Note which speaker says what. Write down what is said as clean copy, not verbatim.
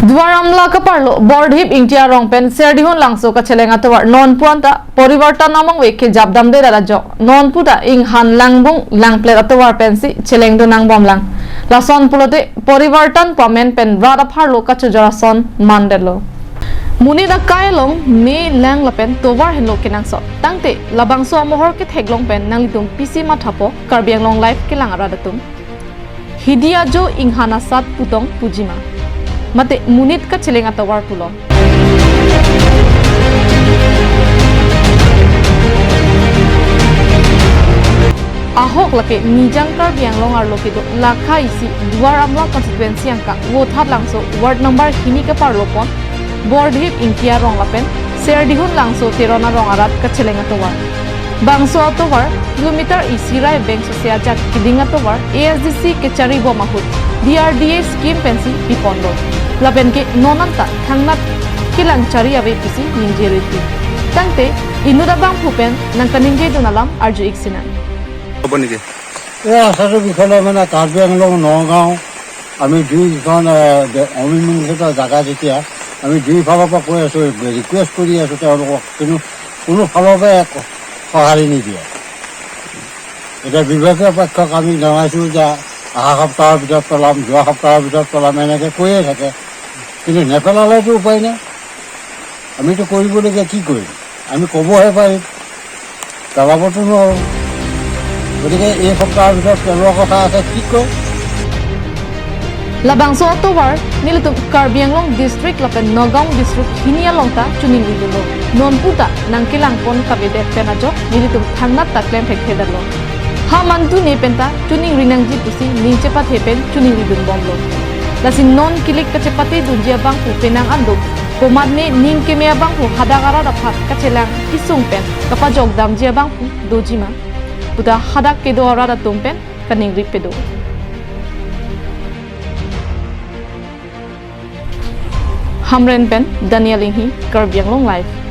Speaker 1: Dwaramla kaparlo bordhip ingtia rongpen serdihun langso ka chelenga tawar non puanta porivartan namang weke jabdam de rajo non puta ing han langbung langple atawar pensi cheleng do nang bomlang lason pulote porivartan pamen pen rada pharlo ka chujarason mandelo munida kailong me lang lapen towar henlo kinangso tangte labangso mohor ke theglong pen nanglidum pisi mathapo karbianglong life ke langara datum hidia jo inghana sat putong pujima mate munit ka chelenga tawar pulo ahok lake nijang karbianglong arloke do lakha isi Dwaramla constituency angka wothat langso ward number hini ka parlopon bordhip ingkia rong lapen serdihun langso terona rong arat ka chelenga tawar bangso atowar kilometer isirai bank sosial jak kidinga towar ASDC ke chari bo mahut DRDA scheme pensi pipondo lapen ke nonanta thangnat kilang chari ave pisi ninjeriti tangte inuda bang pupen nangkaninje donalam arju iksina
Speaker 2: bonike
Speaker 3: সাথে বিষয়ে মানে কাৰ্বি আংলং নগাঁও আমি দুইখন অমিনমুখত জাগা যেতিয়া আমি দুইফালৰ পৰা কৈ আছোঁ ৰিকুৱেষ্ট কৰি আছোঁ তেওঁলোকক কিন্তু কোনো ফালৰ পৰা সঁহাৰি নিদিয়ে এতিয়া বিভাগীয় পক্ষক আমি জনাইছোঁ যে অহা সপ্তাহৰ ভিতৰত পেলাম যোৱা সপ্তাহৰ ভিতৰত পেলাম এনেকৈ কৈয়ে থাকে কিন্তু নেপেলালেতো উপায় নাই আমিতো কৰিবলগীয়া কি কৰিম আমি ক'বহে পাৰিম পেলাবতো নোৱাৰোঁ গতিকে এই সপ্তাহৰ ভিতৰত পেলোৱাৰ কথা আছে কি কয়
Speaker 1: labangso atowar nilitum karbianglong district lapen nagaung district hinia longta chuning lidulo nonputa nangkilang pon kabede penajo nilitum thangnat taklem phekthedalo ha mantu ne penta chuning rinangji pusi ninchepa thepen chuning lidun bomlo lasin non kilik kacepate dunjia bang pu penang ando komadne ning kemea bang pu hadagara daphat kachelang kisung pen kapa jogdam jia bang pu dojima puda hadak kedo arada tumpen kaning ripedo Hamren pen Daniel Inghi Karbianglong Live